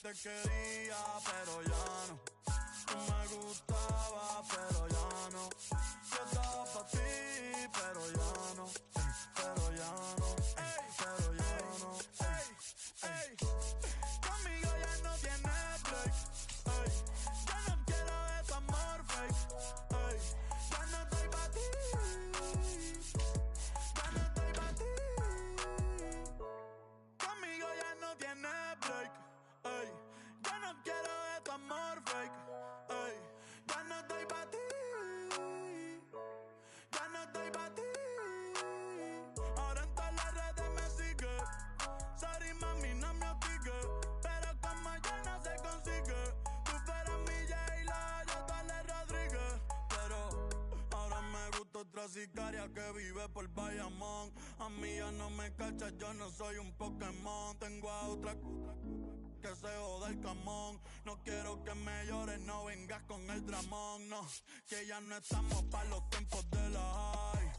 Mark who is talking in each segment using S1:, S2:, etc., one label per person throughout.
S1: te quería, pero ya no. Tú me gustaba, pero ya no. Yo estaba pa' ti, pero ya no. Pero ya no, pero ya no. Conmigo ya no tienes break. Ya no quiero de tu amor fake. Ya no estoy pa' ti. Ya no estoy pa' ti. Conmigo ya no tienes break. Ya no quiero de tu amor fake. Ya no estoy pa' ti. Ya no estoy pa' ti. Ahora en todas las redes me sigue. Sorry mami, no me hostigue. Pero como ya no se consigue. Tú fueras mi J-Lo, yo Dale Rodríguez. Pero ahora me gusta otra sicaria que vive por Bayamón. A mí ya no me cachas, yo no soy un Pokémon. Tengo a otra que se joda el camón. No quiero que me llores, no vengas con el dramón. No, que ya no estamos pa' los tiempos de la high.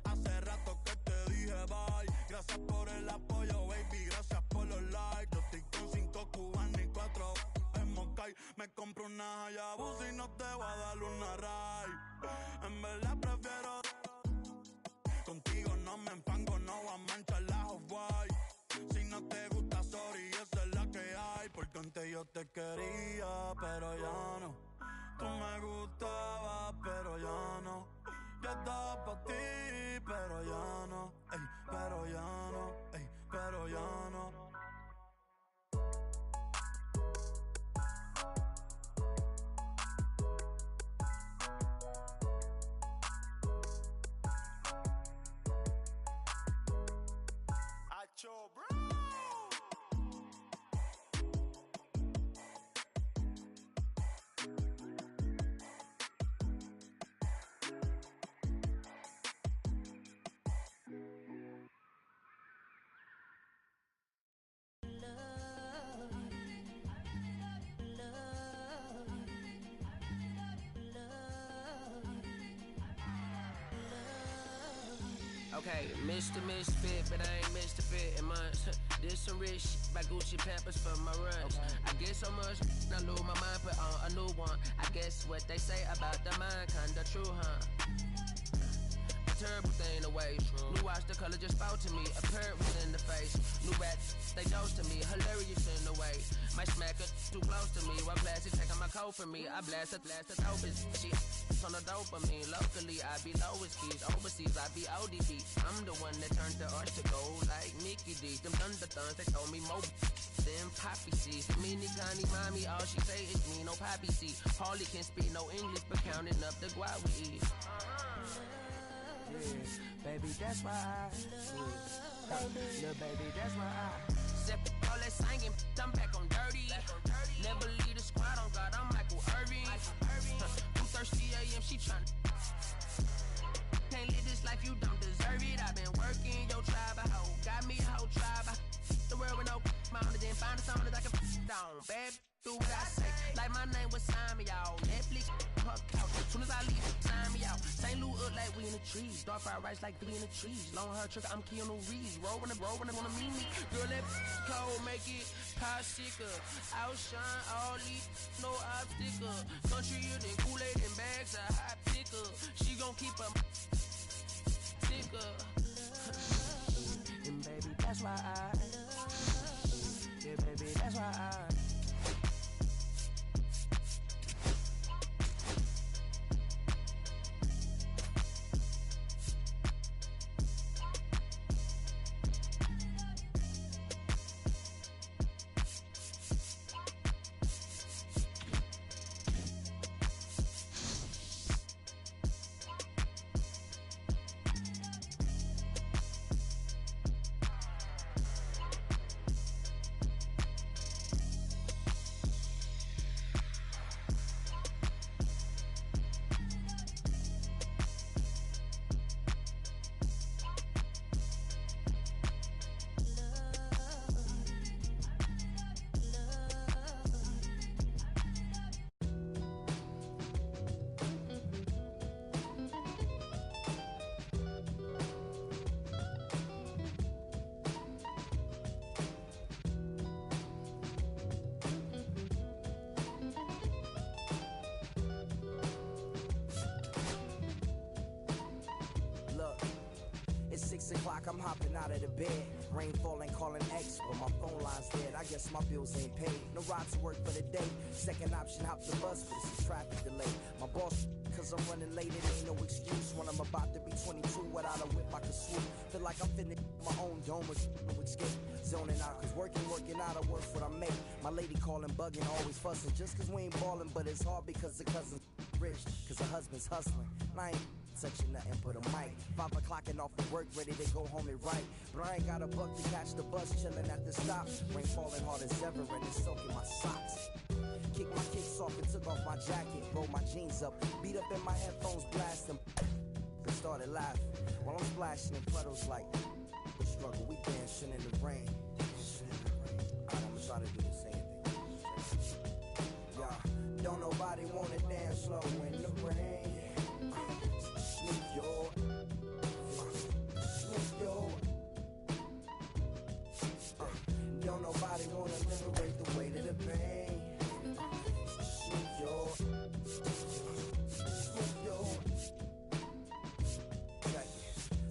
S1: Hace rato que te dije bye. Gracias por el apoyo, baby, gracias por los likes. Yo estoy con 5 cubanos y 4 en Moscay. Me compro una Hayabusa y no te voy a dar una ride. En verdad prefiero contigo, no me empango, no voy a manchar la Off-White. Si no te gusta, sorry, esa es la que hay. Porque antes yo te quería, pero ya no. Tú me gustabas, pero ya no. Yo estaba pa' ti, pero ya no. Pero ya no, pero ya no.
S2: Acho, bro.
S3: Okay, Mr. Misfit, but I ain't Mr. Fit in months. This some rich shit by Gucci Pampers for my runs. Okay. I get so much, I lose my mind, put on a new one. I guess what they say about the mind, kinda true, huh? A terrible thing to waste. New watch, the color just spoke to me. A parrot was in the face. New rats, they dose to me. Hilarious in the way. My smack it too close to me. While blasted, taking my coat from me. I blast the dopest shit. On the dopamine, locally I be lowest keys. Overseas I be ODB. I'm the one that turned the arch to gold like Mickey D. Them thunder thuns, they told me more than poppy seeds. Mini Connie mommy, all she say is me, no poppy seed. Hardly can speak no English, but counting up the guap we eat. Yeah, baby, that's why I little baby, that's why I step all that singing, I'm back on dirty. Never leave the squad on God, I'm Michael Irving. 2:30 a.m. she tryna. Can't live this life, you don't deserve it. I've been working your tribe, a hoe. Got me a whole tribe. The world with no mountain, then find a song that I can down. Bad, do what I say. Like my name was sign me out. Netflix, her couch. Soon as I leave, sign me out. St. Louis up like we in the trees. Dark fried rice like we in the trees. Long hair trick, I'm Keanu Reeves. Rolling, wanna meet me. Girl, that cold, make it popsicle. Outshine all these, no obstacle. Country, you then Kool-Aid and bags of hot pickle. She gon' keep a sticker. And baby, that's why yeah, baby, that's why
S4: o'clock, I'm hopping out of the bed. Rain falling, calling X, but my phone line's dead. I guess my bills ain't paid. No ride to work for the day. Second option, hop the bus, but it's a traffic delay. My boss, cause I'm running late, it ain't no excuse. When I'm about to be 22, without a whip, I can swoop. Feel like I'm finna my own dome with no escape. Zoning out, cause working out, I work what I make. My lady calling, bugging, always fussing. Just cause we ain't ballin', but it's hard because the cousin's rich. Cause the husband's hustling. And I ain't touching nothing but a mic. 5 o'clock and off of work, ready to go home and write. But I ain't got a buck to catch the bus, chilling at the stop. Rain falling hard as ever and it's soaking my socks. Kick my kicks off and took off my jacket. Roll my jeans up, beat up in my headphones, blast them. Then started laughing while I'm splashing in puddles like the struggle. We dancing in the rain. I'm gonna try to do the same thing. Yeah, don't nobody wanna dance slow in the rain. Sneak your, don't nobody wanna liberate the weight of the pain. Sneak your,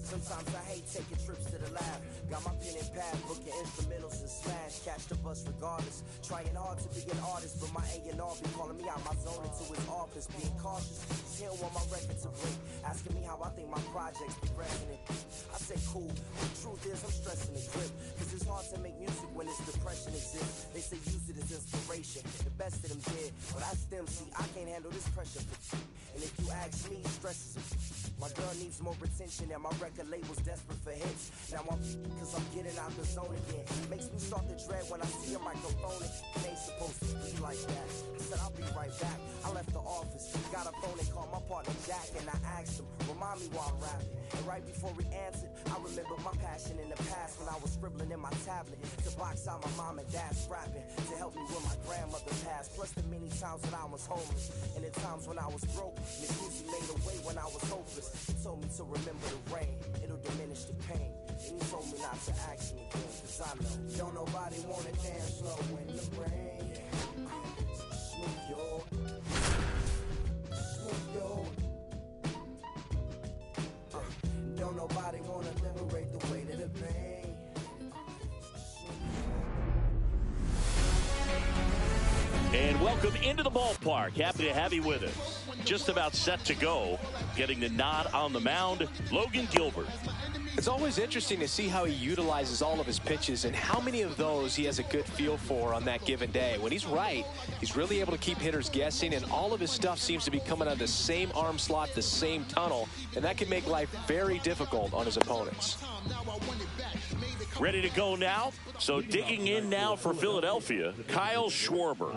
S4: sometimes I hate taking trips to the lab. Got my pen and pad, booking instrumentals and smash. Catch the bus regardless. Trying hard to be an artist, but my A&R be calling me out my zone into his office. Being cautious, he don't want my record to break. Asking me how I think my project's progressing. I say cool, the truth is I'm stressing the grip. Cause it's hard to make music when this depression exists. They say use it as inspiration. The best of them did, but I still see I can't handle this pressure. And if you ask me, stress is a my girl needs more attention and my record label's desperate for hits. Now I'm cause I'm getting out the zone again. Makes me start to dread when I see a microphone. It ain't supposed to be like that. I said I'll be right back. I left the office, got a phone and called my partner Jack, and I asked him, remind me while I'm rapping. And right before he answered, I remembered my passion in the past when I was scribbling in my tablet to box out my mom and dad's rapping to help me when my grandmother passed. Plus the many times when I was homeless and the times when I was broke. Miss Lucy made a way when I was hopeless. He told me to remember the rain, it'll diminish the pain. And he told me not to ask him again, cause I know don't nobody wanna dance slow in the rain. Smooth your, don't nobody wanna liberate the weight of the pain.
S5: And welcome into the ballpark. Happy to have you with us. Just about set to go. Getting the nod on the mound, Logan Gilbert.
S6: It's always interesting to see how he utilizes all of his pitches and how many of those he has a good feel for on that given day. When he's right, he's really able to keep hitters guessing, and all of his stuff seems to be coming out of the same arm slot, the same tunnel, and that can make life very difficult on his opponents.
S5: Ready to go now? So digging in now for Philadelphia, Kyle Schwarber.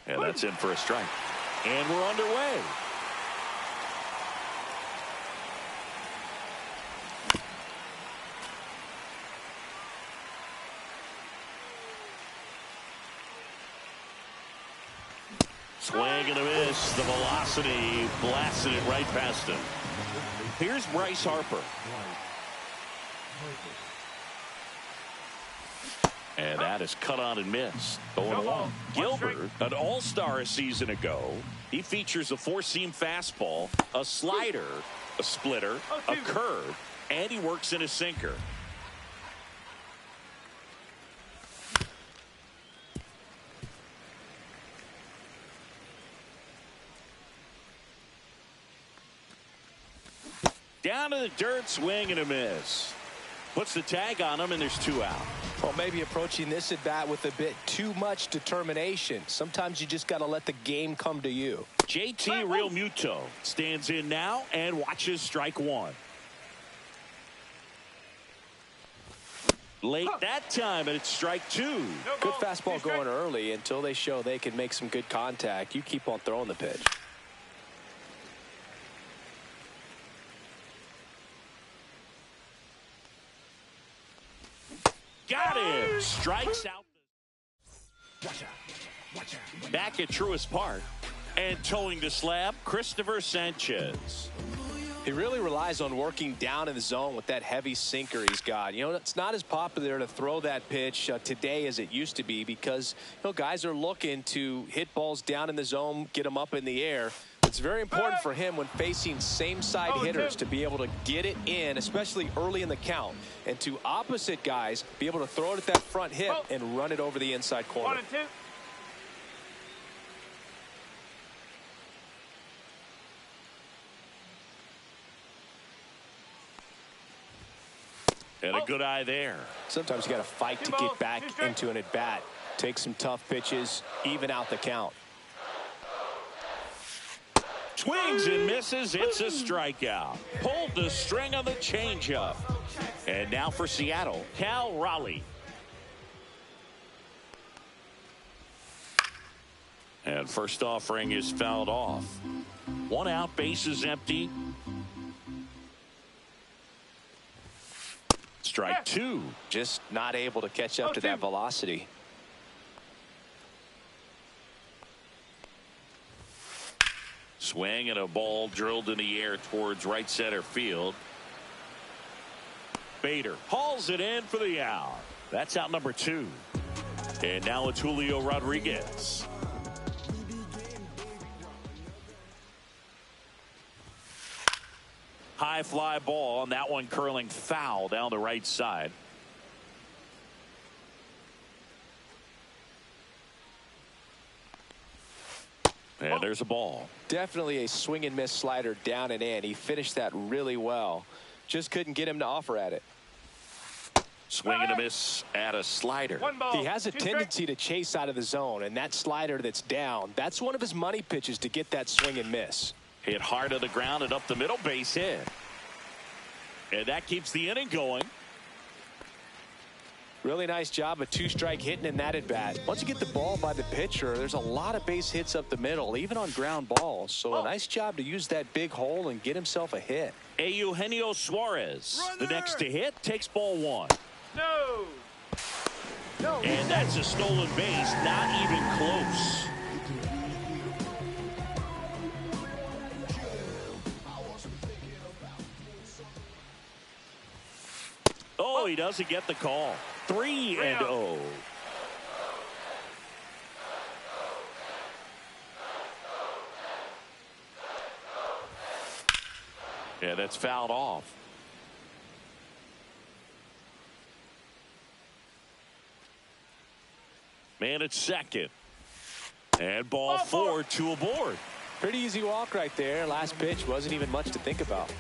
S5: And that's in for a strike. And we're underway. Swing and a miss. The velocity blasted it right past him. Here's Bryce Harper. And that is cut on and missed. 0-1. Gilbert, an all-star a season ago. He features a four-seam fastball, a slider, a splitter, a curve, and he works in a sinker. Down to the dirt, swing and a miss. Puts the tag on him, and there's 2 out.
S6: Well, maybe approaching this at bat with a bit too much determination. Sometimes you just got to let the game come to you.
S5: JT Realmuto stands in now and watches strike 1. Late that time, and it's strike 2.
S6: Good fastball going early until they show they can make some good contact. You keep on throwing the pitch.
S5: Got him. Strikes out. Back at Truist Park. And towing the slab, Christopher Sanchez.
S6: He really relies on working down in the zone with that heavy sinker he's got. You know, it's not as popular to throw that pitch today as it used to be because, you know, guys are looking to hit balls down in the zone, get them up in the air. With It's very important for him when facing same-side hitters to be able to get it in, especially early in the count, and to opposite guys be able to throw it at that front hip and run it over the inside corner.
S7: 1 and 2.
S5: And a good eye there.
S6: Sometimes you got to fight to get back into an at-bat. Take some tough pitches, even out the count.
S5: Swings and misses. It's a strikeout. Pulled the string on the changeup. And now for Seattle, Cal Raleigh. And first offering is fouled off. 1 out, bases empty. Strike 2.
S6: Just not able to catch up to that velocity.
S5: Swing and a ball drilled in the air towards right center field. Bader hauls it in for the out. That's out number 2. And now it's Julio Rodriguez. High fly ball, and that one curling foul down the right side. And there's a ball.
S6: Definitely a swing and miss slider down and in. He finished that really well. Just couldn't get him to offer at it.
S5: Swing and a miss at a slider.
S6: He has a tendency to chase out of the zone, and that slider that's down, that's one of his money pitches to get that swing and miss.
S5: Hit hard to the ground and up the middle, base hit. And that keeps the inning going.
S6: Really nice job of 2-strike hitting in that at bat. Once you get the ball by the pitcher, there's a lot of base hits up the middle, even on ground balls. So a nice job to use that big hole and get himself a hit.
S5: Eugenio Suarez, the next to hit, takes ball 1.
S7: No.
S5: And that's a stolen base, not even close. Oh, he doesn't get the call. 3-0. Yeah, that's fouled off. Man at second. And ball 4, 2 aboard.
S6: Pretty easy walk right there. Last pitch wasn't even much to think about.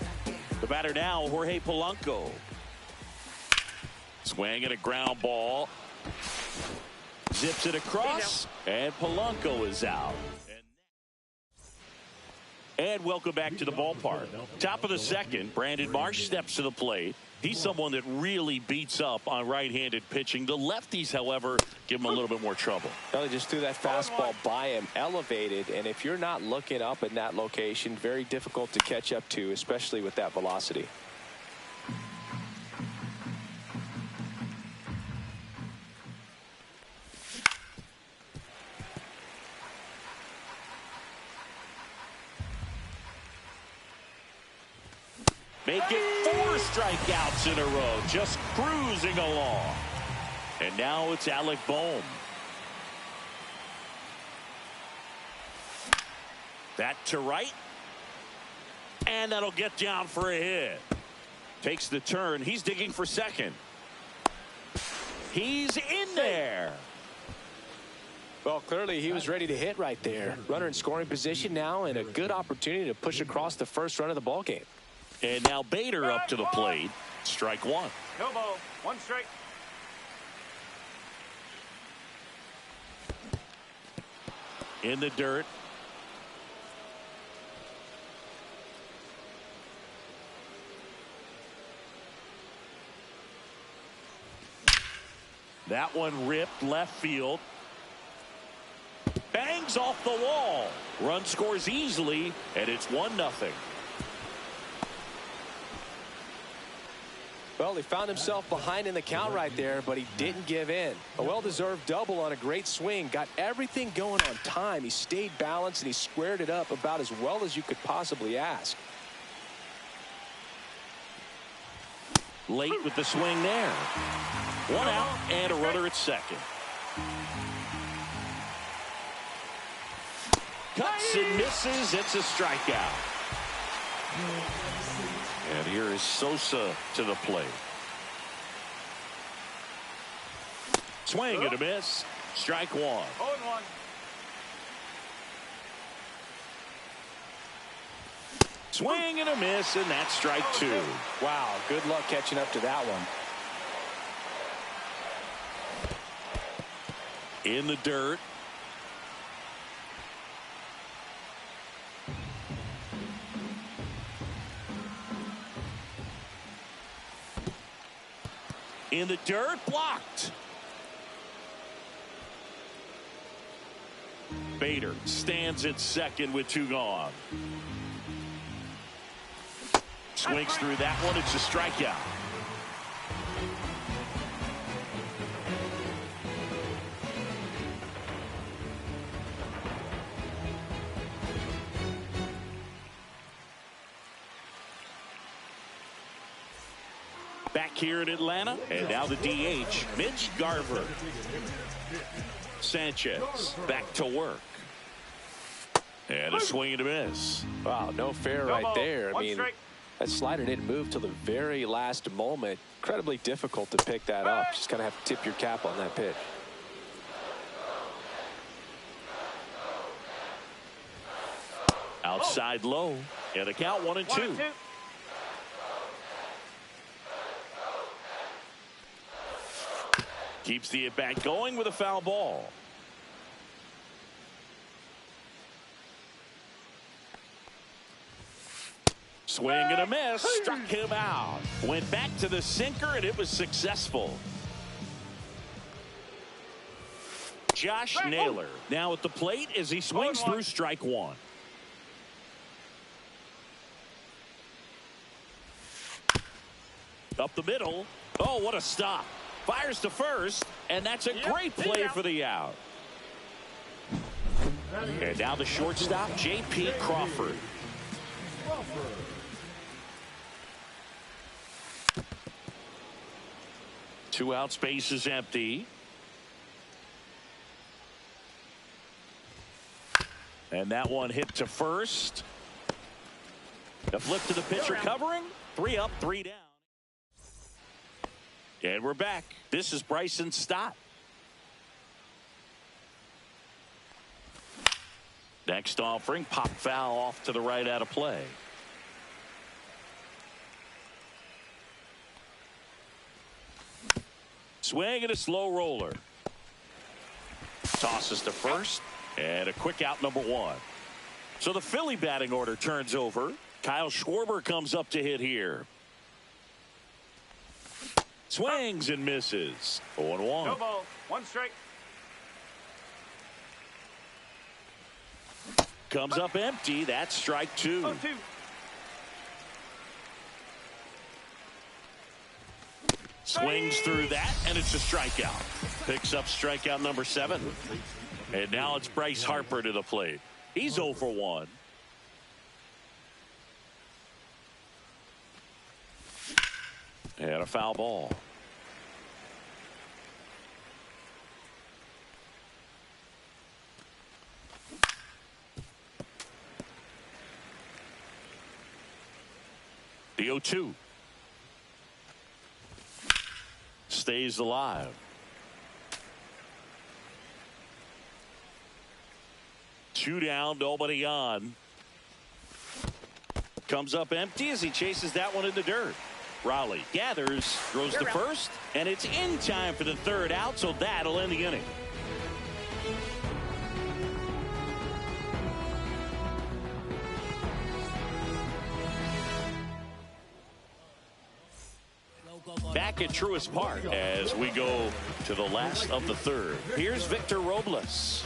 S5: The batter now, Jorge Polanco. Swing and a ground ball. Zips it across. And Polanco is out. And welcome back to the ballpark. Top of the second, Brandon Marsh steps to the plate. He's someone that really beats up on right-handed pitching. The lefties, however, give him a little bit more trouble.
S6: Well, they just threw that fastball by him, elevated, and if you're not looking up in that location, very difficult to catch up to, especially with that velocity.
S5: Make it 4 strikeouts in a row, just cruising along. And now it's Alec Bohm. That to right. And that'll get down for a hit. Takes the turn. He's digging for second. He's in there.
S6: Well, clearly he was ready to hit right there. Runner in scoring position now, and a good opportunity to push across the first run of the ball game.
S5: And now Bader up to the plate. Strike 1.
S7: No ball. 1 strike.
S5: In the dirt. That one ripped left field. Bangs off the wall. Run scores easily, and it's 1-0.
S6: Well, he found himself behind in the count right there, but he didn't give in. A well-deserved double on a great swing. Got everything going on time. He stayed balanced, and he squared it up about as well as you could possibly ask.
S5: Late with the swing there. 1 out and a runner at second. Cuts and misses. It's a strikeout. And here is Sosa to the plate. Swing and a miss. Strike one.
S2: 0-1.
S5: Swing and a miss, and that's strike two.
S6: Wow, good luck catching up to that one.
S5: In the dirt. In the dirt, blocked. Bader stands at second with two gone. Swings through that one. It's a strikeout. Back here in Atlanta, and now the DH, Mitch Garver. Sanchez back to work. And a swing and a miss.
S6: Wow, no fair right there. I mean, that slider didn't move till the very last moment. Incredibly difficult to pick that up. Just kind of have to tip your cap on that pitch.
S5: Outside low, and a count 1-2. Keeps the at-bat going with a foul ball. Swing and a miss. Struck him out. Went back to the sinker, and it was successful. Josh Naylor now at the plate as he swings through strike one. Up the middle. Oh, what a stop. Fires to first, and that's a great play for the out. And now the shortstop, J.P. Crawford. Two out, space is empty. And that one hit to first. A flip to the pitcher covering. 3 up, 3 down. And we're back. This is Bryson Stott. Next offering, pop foul off to the right out of play. Swing and a slow roller. Tosses to first, and a quick out number one. So the Philly batting order turns over. Kyle Schwarber comes up to hit here. Swings and misses. 0-1.
S2: No ball. 1 strike.
S5: Comes up empty. That's strike two.
S2: 0-2.
S5: Swings through that, and it's a strikeout. Picks up strikeout number 7. And now it's Bryce Harper to the plate. He's 0 for 1. And a foul ball. The 0-2. Stays alive. Two down, nobody on. Comes up empty as he chases that one in the dirt. Raleigh gathers, throws to first, and it's in time for the third out, so that'll end the inning. Back at Truist Park as we go to the last of the third. Here's Victor Robles.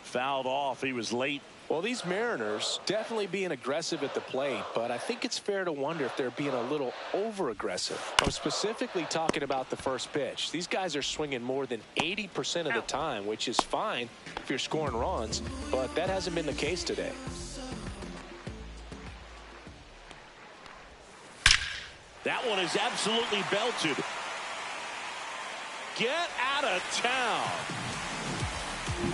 S5: Fouled off. He was late.
S6: Well, these Mariners definitely being aggressive at the plate, but I think it's fair to wonder if they're being a little over-aggressive. I'm specifically talking about the first pitch. These guys are swinging more than 80% of the time, which is fine if you're scoring runs, but that hasn't been the case today.
S5: That one is absolutely belted. get out of town.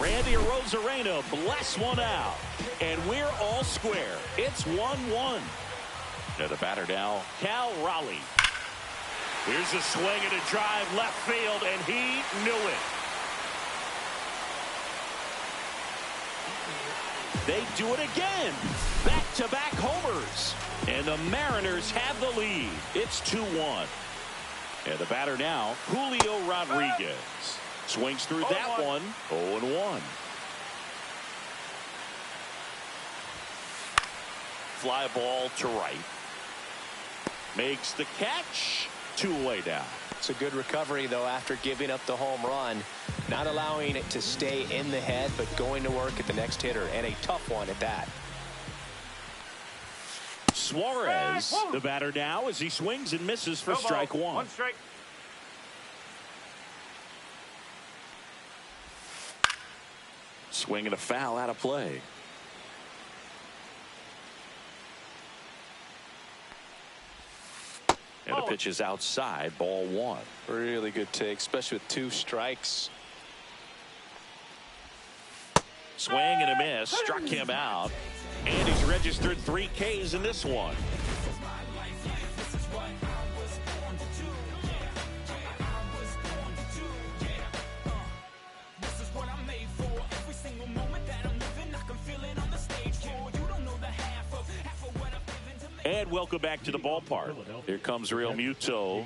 S5: Randy Arozarena bless one out. And we're all square. It's 1-1. To the batter now, Cal Raleigh. Here's a swing and a drive left field, and he knew it. They do it again. Back-to-back homers. And the Mariners have the lead. It's 2-1. And the batter now, Julio Rodriguez. Swings through that one. 0-1. Fly ball to right. Makes the catch. 2-away down.
S6: It's a good recovery, though, after giving up the home run. Not allowing it to stay in the head, but going to work at the next hitter, and a tough one at that.
S5: Suarez, the batter now, as he swings and misses for strike one.
S2: One strike.
S5: Swing and a foul out of play. And the pitch is outside, ball one.
S6: Really good take, especially with 2 strikes.
S5: Swing and a miss, struck him out. And he's registered 3 Ks in this one. And welcome back to the ballpark. Here comes Real Muto.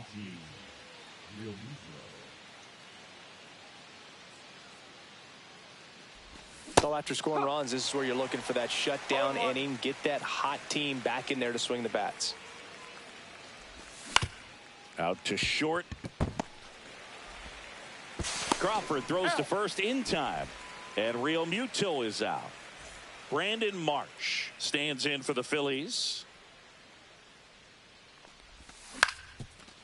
S6: So after scoring runs, this is where you're looking for that shutdown inning. Get that hot team back in there to swing the bats.
S5: Out to short. Crawford throws to first in time. And Real Muto is out. Brandon Marsh stands in for the Phillies.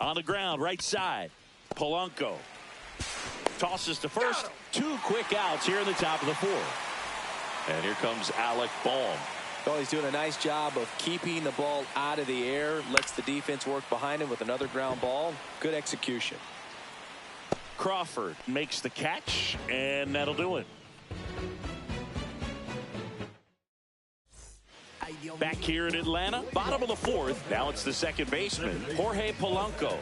S5: On the ground, right side. Polanco tosses to first. 2 quick outs here in the top of the 4th. And here comes Alec Bohm.
S6: Well, he's doing a nice job of keeping the ball out of the air. Lets the defense work behind him with another ground ball. Good execution.
S5: Crawford makes the catch, and that'll do it. Back here in Atlanta, bottom of the 4th. Now it's the second baseman, Jorge Polanco.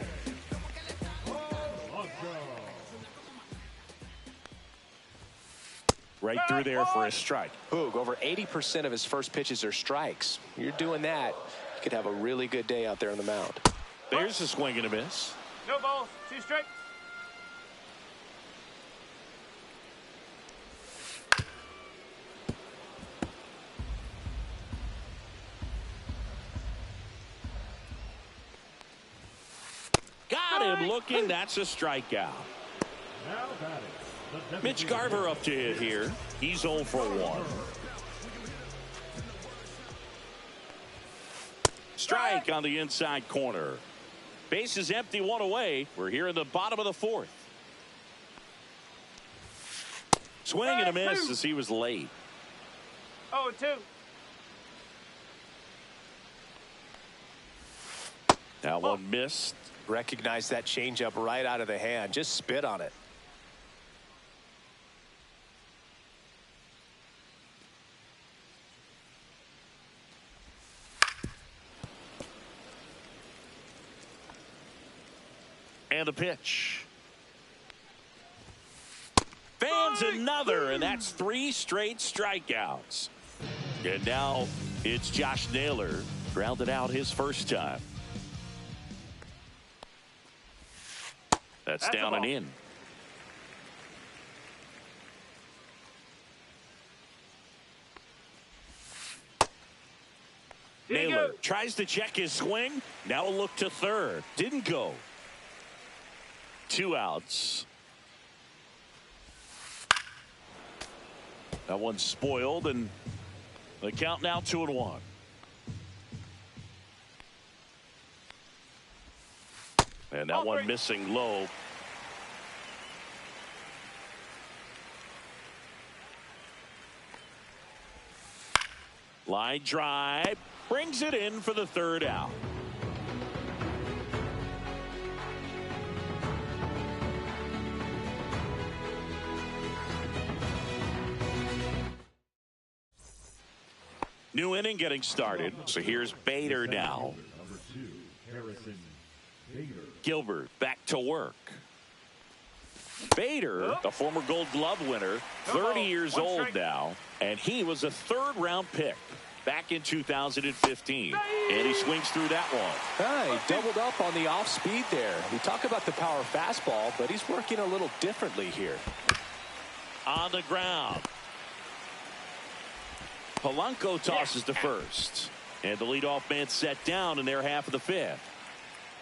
S5: Right through there for a strike.
S6: Boog, over 80% of his first pitches are strikes. You're doing that, you could have a really good day out there on the mound.
S5: There's a swing and a miss.
S2: No balls, 2 strikes.
S5: Got him looking. That's a strikeout. Mitch Garver up to hit here. He's 0 for 1. Strike on the inside corner. Base is empty, 1 away. We're here in the bottom of the 4th. Swing and a miss as he was late.
S2: 0-2.
S5: Now one missed.
S6: Recognize that changeup right out of the hand. Just spit on it.
S5: And a pitch. Fans another, and that's 3 straight strikeouts. And now it's Josh Naylor. Grounded out his first time. That's down and in. Naylor tries to check his swing. Now a look to third. Didn't go. 2 outs. That one's spoiled, and the count now 2-1. And that one missing low. Line drive. Brings it in for the 3rd out. New inning getting started. So here's Bader now. Gilbert back to work. Bader, a former Gold Glove winner, 30 years old now, and he was a third-round pick back in 2015. And he swings through that one.
S6: He doubled up on the off speed there. We talk about the power fastball, but he's working a little differently here.
S5: On the ground. Polanco tosses to first. And the leadoff man set down in their half of the fifth.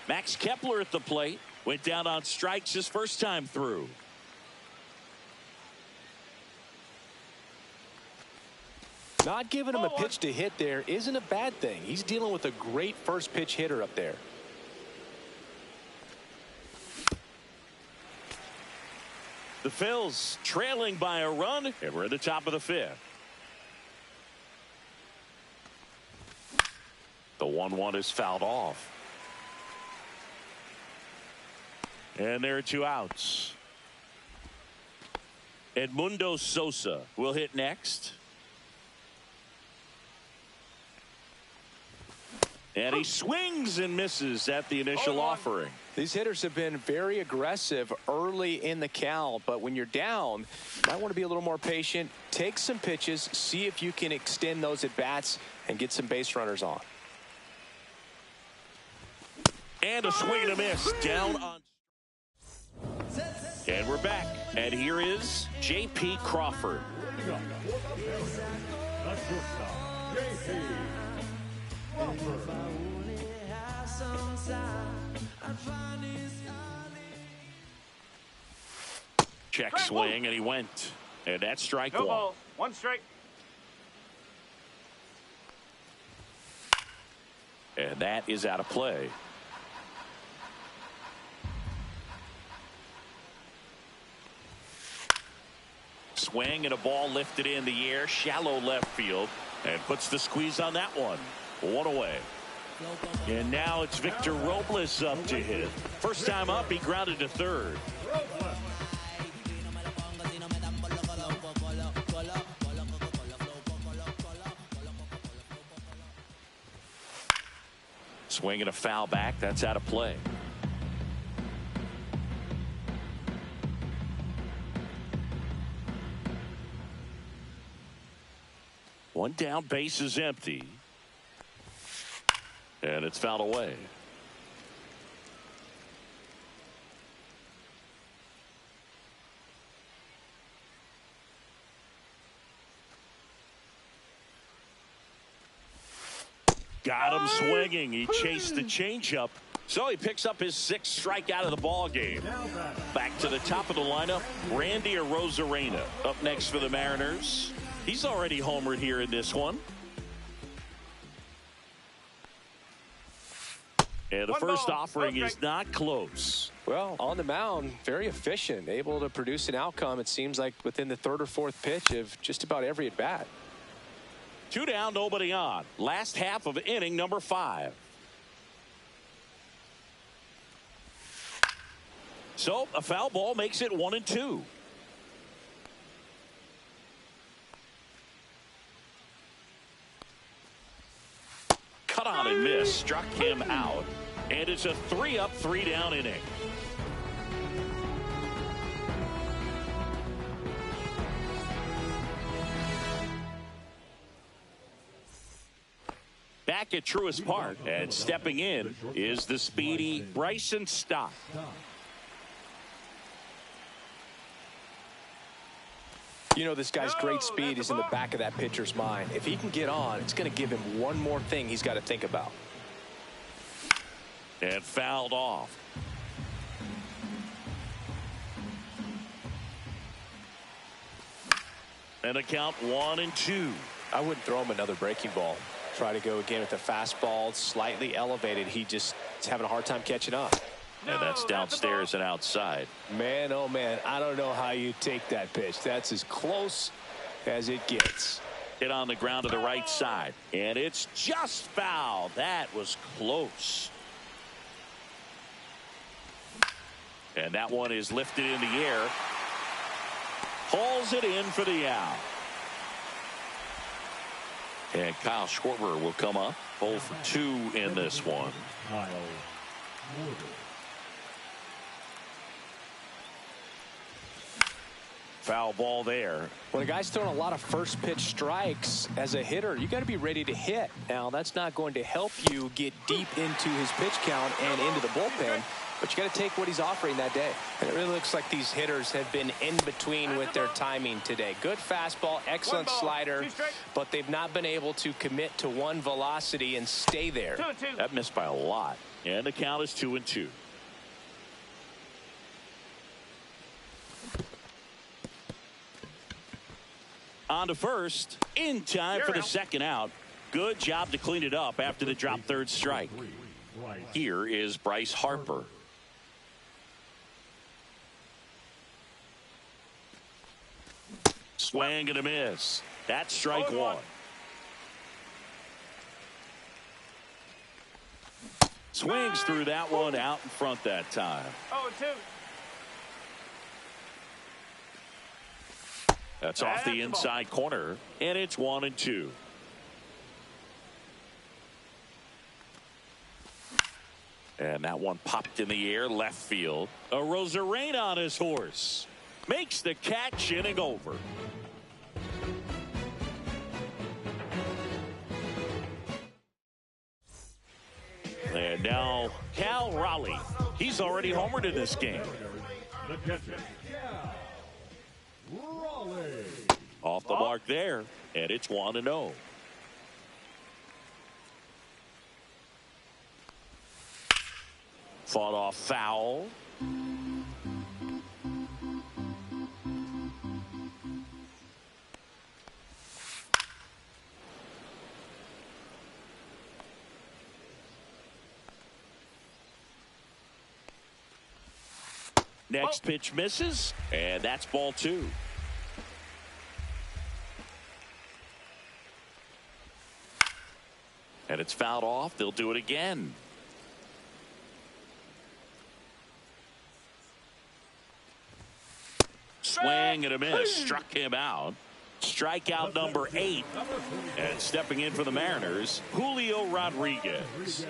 S5: Max Kepler at the plate. Went down on strikes his first time through.
S6: Not giving him a pitch to hit there isn't a bad thing. He's dealing with a great first pitch hitter up there.
S5: The Phils trailing by a run, and we're at the top of the fifth. The 1-1 is fouled off. And there are 2 outs. Edmundo Sosa will hit next. And he swings and misses at the initial offering.
S6: These hitters have been very aggressive early in the count, but when you're down, you might want to be a little more patient. Take some pitches, see if you can extend those at bats and get some base runners on.
S5: And a swing and a miss down on. And we're back. And here is J.P. Crawford. Check swing, and he went. And that's strike
S2: No
S5: one.
S2: ball. 1 strike.
S5: And that is out of play. Swing and a ball lifted in the air, shallow left field, and puts the squeeze on that one. 1 away. And now it's Victor Robles up to hit. First time up, he grounded to third. Swing and a foul back. That's out of play. One down, base is empty. And it's fouled away. Got him swinging. He chased the changeup. So he picks up his 6th strikeout of the ball game. Back to the top of the lineup, Randy Arozarena up next for the Mariners. He's already homered here in this one. And the first offering is not close.
S6: Well, on the mound, very efficient, able to produce an outcome, it seems like, within the 3rd or 4th pitch of just about every at bat.
S5: 2 down, nobody on. Last half of inning number 5. So a foul ball makes it 1-2. Cut on and miss, struck him out, and it's a 3-up, 3-down inning. Back at Truist Park, and stepping in is the speedy Bryson Stott.
S6: You know, this guy's great speed is in the back of that pitcher's mind. If he can get on, it's going to give him one more thing he's got to think about.
S5: And fouled off. And a count 1-2.
S6: I wouldn't throw him another breaking ball. Try to go again with the fastball, slightly elevated. He just is having a hard time catching up.
S5: And that's downstairs and outside.
S6: Man, oh man, I don't know how you take that pitch. That's as close as it gets.
S5: Hit on the ground to the right side. And it's just foul. That was close. And that one is lifted in the air. Hauls it in for the out. And Kyle Schwarber will come up. 0 for 2 in this one. Foul ball there.
S6: When a guy's throwing a lot of first pitch strikes as a hitter, you got to be ready to hit. Now, that's not going to help you get deep into his pitch count and into the bullpen, but you got to take what he's offering that day. And it really looks like these hitters have been in between with their timing today. Good fastball, excellent slider, but they've not been able to commit to one velocity and stay there.
S2: 2-2.
S5: That missed by a lot. And the count is 2-2. On to first, in time for the second out. Good job to clean it up after the drop third strike. Here is Bryce Harper. Swing and a miss. That's strike one. Swings through that one out in front that time.
S2: 0-2.
S5: That's off the inside corner, and it's 1-2. And that one popped in the air left field. A Rosarena on his horse. Makes the catch, inning over. And now Cal Raleigh. He's already homered in this game. Off the mark there, and it's 1-0. Fought off foul. Next pitch misses, and that's ball 2. And it's fouled off. They'll do it again. Swing and a miss. Struck him out. Strikeout number 8. And stepping in for the Mariners, Julio Rodriguez.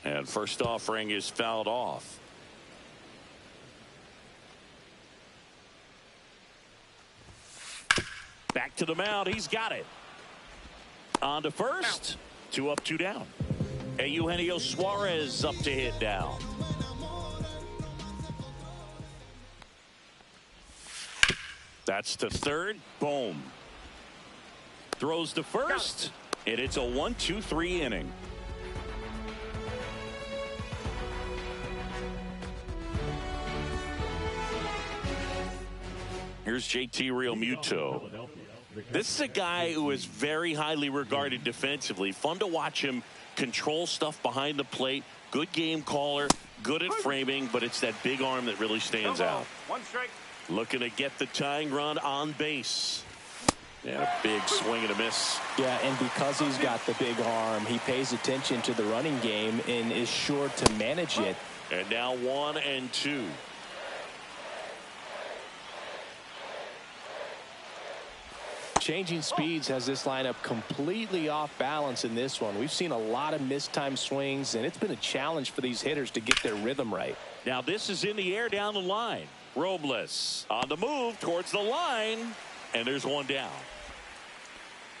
S5: And first offering is fouled off. Back to the mound. He's got it. On to first. 2 up, 2 down. And Eugenio Suarez up to hit down. That's to third. Boom. Throws to first. And it's a 1-2-3 inning. Here's JT Realmuto. This is a guy who is very highly regarded defensively. Fun to watch him control stuff behind the plate. Good game caller. Good at framing, but it's that big arm that really stands out.
S2: 1 strike.
S5: Looking to get the tying run on base. And a big swing and a miss.
S6: Yeah, and because he's got the big arm, he pays attention to the running game and is sure to manage it.
S5: And now 1-2.
S6: Changing speeds has this lineup completely off balance in this one. We've seen a lot of mistimed swings, and it's been a challenge for these hitters to get their rhythm right.
S5: Now this is in the air down the line. Robles on the move towards the line, and there's one down.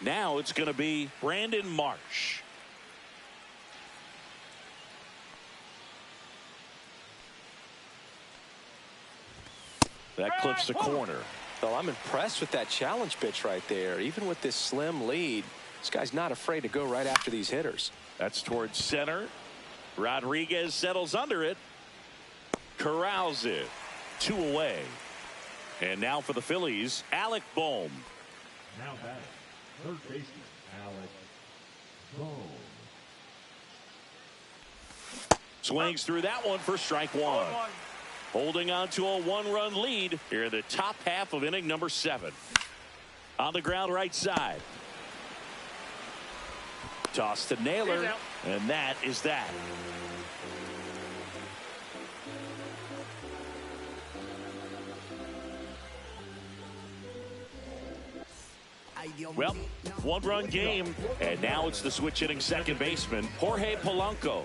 S5: Now it's going to be Brandon Marsh. That clips the corner.
S6: Well, I'm impressed with that challenge pitch right there. Even with this slim lead, this guy's not afraid to go right after these hitters.
S5: That's towards center. Rodriguez settles under it. Corrals it. 2 away. And now for the Phillies, Alec Bohm.
S7: Now batting, third baseman, Alec Bohm.
S5: Swings through that one for strike 1. Holding on to a 1-run lead here in the top half of inning number 7. On the ground right side. Toss to Naylor, and that is that. Well, one-run game, and now it's the switch-hitting second baseman, Jorge Polanco.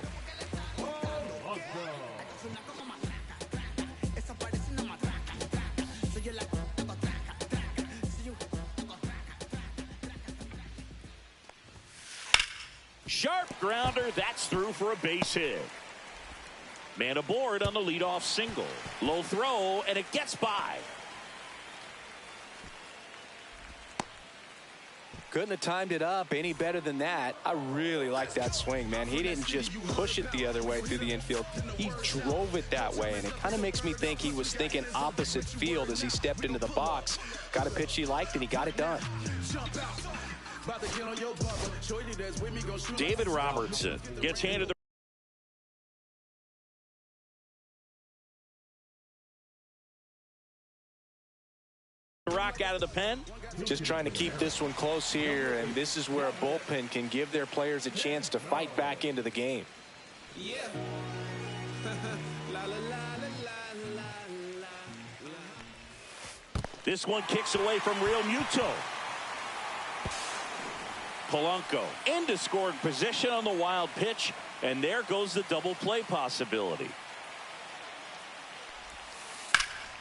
S5: Sharp grounder, that's through for a base hit. Man aboard on the leadoff single. Low throw, and it gets by.
S6: Couldn't have timed it up any better than that. I really like that swing, man. He didn't just push it the other way through the infield. He drove it that way, and it kind of makes me think he was thinking opposite field as he stepped into the box. Got a pitch he liked, and he got it done.
S5: David Robertson gets handed the rock out of the pen.
S6: Just trying to keep this one close here, and this is where a bullpen can give their players a chance to fight back into the game.
S3: Yeah.
S5: This one kicks it away from Real Muto. Polanco into scoring position on the wild pitch, and there goes the double play possibility.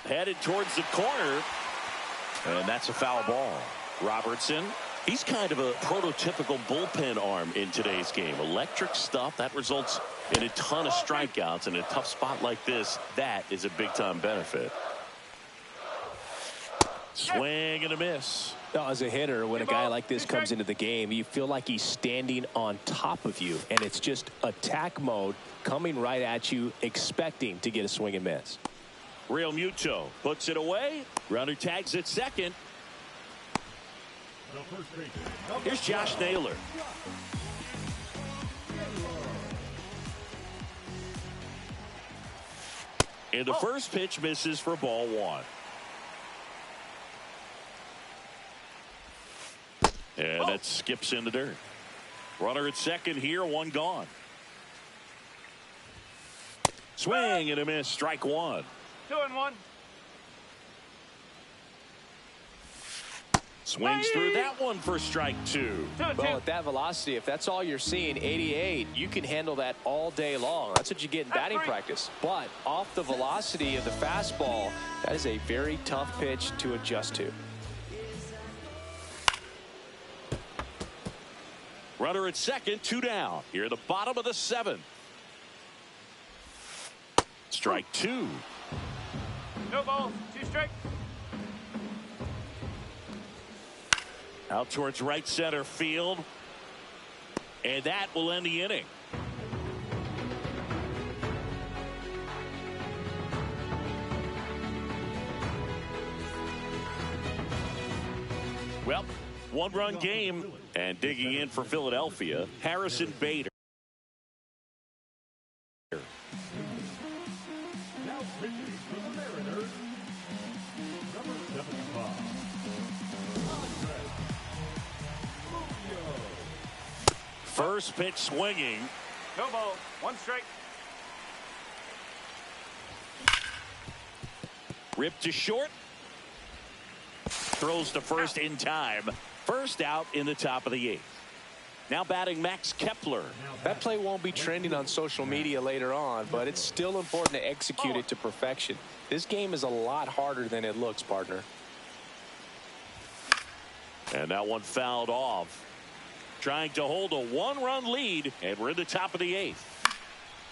S5: Headed towards the corner, and that's a foul ball. Robertson, he's kind of a prototypical bullpen arm in today's game. Electric stuff that results in a ton of strikeouts. In a tough spot like this, that is a big-time benefit. Swing and a miss.
S6: Now, as a hitter, when a guy like this comes into the game, you feel like he's standing on top of you, and it's just attack mode coming right at you, expecting to get a swing and miss.
S5: Real Muto puts it away. Runner tags at second. Here's Josh Naylor. And the first pitch misses for ball one. And that skips in the dirt. Runner at second here, one gone. Swing and a miss, strike one.
S2: 2-1.
S5: Swings through that one for strike two.
S6: Well, at that velocity, if that's all you're seeing, 88, you can handle that all day long. That's what you get in batting practice. But off the velocity of the fastball, that is a very tough pitch to adjust to.
S5: Runner at second, two down. Here at the bottom of the seventh. Strike two.
S2: No balls, 2 strikes.
S5: Out towards right center field. And that will end the inning. Well, one-run game, and digging in for Philadelphia, Harrison Bader.
S7: Now pitching for the Mariners, number 75.
S5: First pitch swinging.
S2: No ball, 1 strike.
S5: Ripped to short. Throws to first in time. First out in the top of the 8th. Now batting Max Kepler.
S6: That play won't be trending on social media later on, but it's still important to execute it to perfection. This game is a lot harder than it looks, partner.
S5: And that one fouled off. Trying to hold a 1-run lead, and we're in the top of the 8th.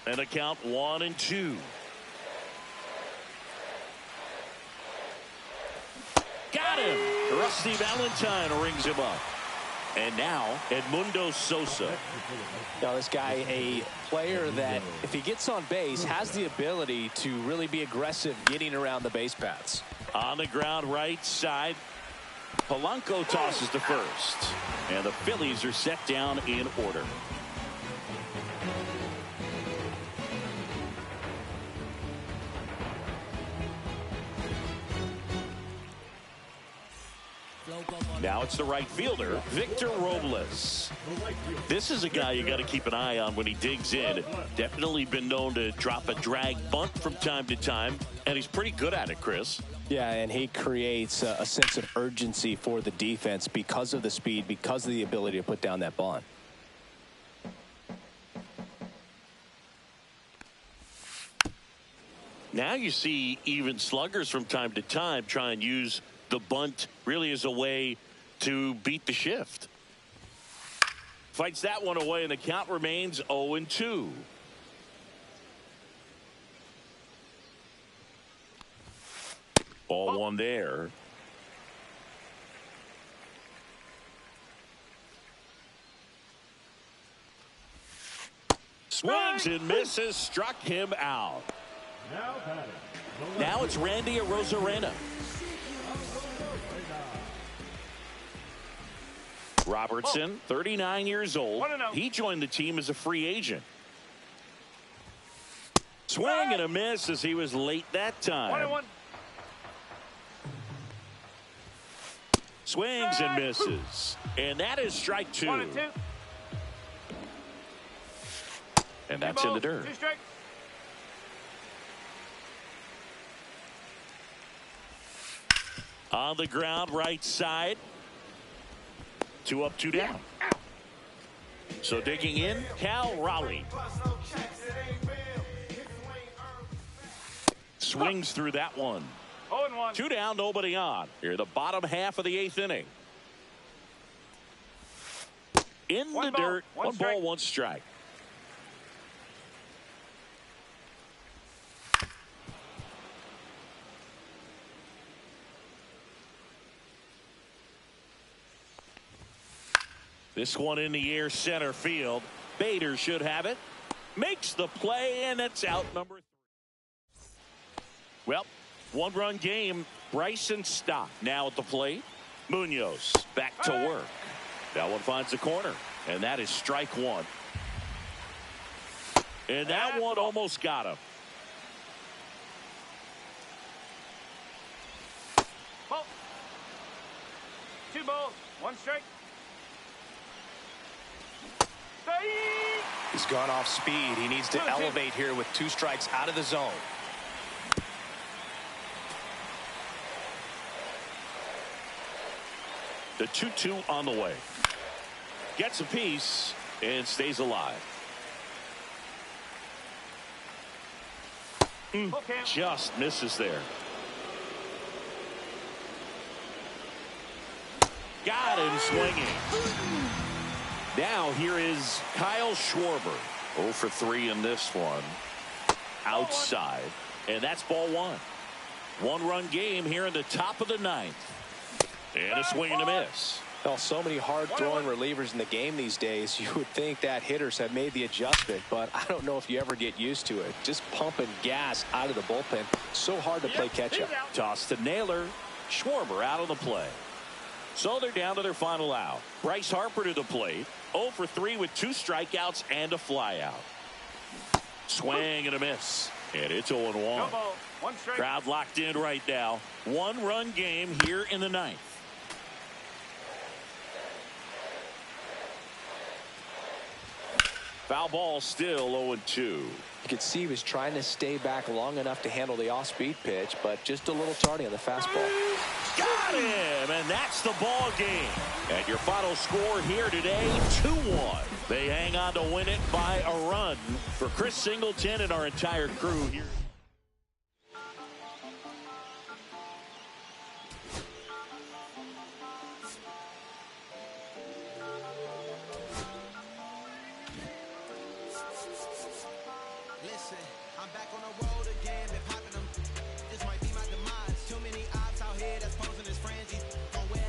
S5: And a count 1-2. Got him. Rusty Valentine rings him up. And now Edmundo Sosa.
S6: Now this guy, a player that if he gets on base has the ability to really be aggressive getting around the base paths.
S5: On the ground right side. Polanco tosses to first. And the Phillies are set down in order.
S3: Flow como
S5: Now it's the right fielder, Victor Robles. This is a guy you got to keep an eye on when he digs in. Definitely been known to drop a drag bunt from time to time, and he's pretty good at it, Chris.
S6: Yeah, and he creates a sense of urgency for the defense because of the speed, because of the ability to put down that bunt.
S5: Now you see even sluggers from time to time try and use the bunt really as a way to beat the shift. Fights that one away, and the count remains 0-2. Ball one there. Swings and misses, struck him out. Now it's Randy Arozarena. Robertson, 39 years old. He joined the team as a free agent. Swing and a miss as he was late that time. Swings and misses. And that is strike two. And that's in the dirt. On the ground, right side. 2 up, 2 down. So digging in, Cal Raleigh. Swings through that one.
S2: 0-1.
S5: 2 down, nobody on. Here, the bottom half of the 8th inning. In the dirt, 1 ball, 1 strike. This one in the air, center field. Bader should have it. Makes the play, and it's out number 3. Well, 1-run game. Bryson Stock now at the plate. Munoz back to work. That one finds the corner, and that is strike 1. And that one almost got him.
S2: Ball. 2 balls, 1 strike.
S6: He's gone off speed. He needs to elevate here with 2 strikes out of the zone.
S5: The 2-2 on the way. Gets a piece and stays alive. Just misses there. Got him swinging. Now here is Kyle Schwarber. 0 for 3 in this one. Outside. And that's ball 1. 1-run game here in the top of the 9th. And a swing and a miss.
S6: Well, so many hard-throwing relievers in the game these days. You would think that hitters have made the adjustment, but I don't know if you ever get used to it. Just pumping gas out of the bullpen. So hard to play catch-up.
S5: Toss to Naylor. Schwarber out on the play. So they're down to their final out. Bryce Harper to the plate. 0 for 3 with 2 strikeouts and a flyout. Swing and a miss. And it's 0-1. Crowd locked in right now. 1-run game here in the 9th. Foul ball, still 0-2.
S6: You could see he was trying to stay back long enough to handle the off-speed pitch, but just a little tardy on the fastball.
S5: Got him, and that's the ball game. And your final score here today, 2-1. They hang on to win it by a run. For Chris Singleton and our entire crew here.
S3: Listen, I'm back on the road again, been popping them. This might be my demise. Too many ops out here that's posing as frenzy. Don't wear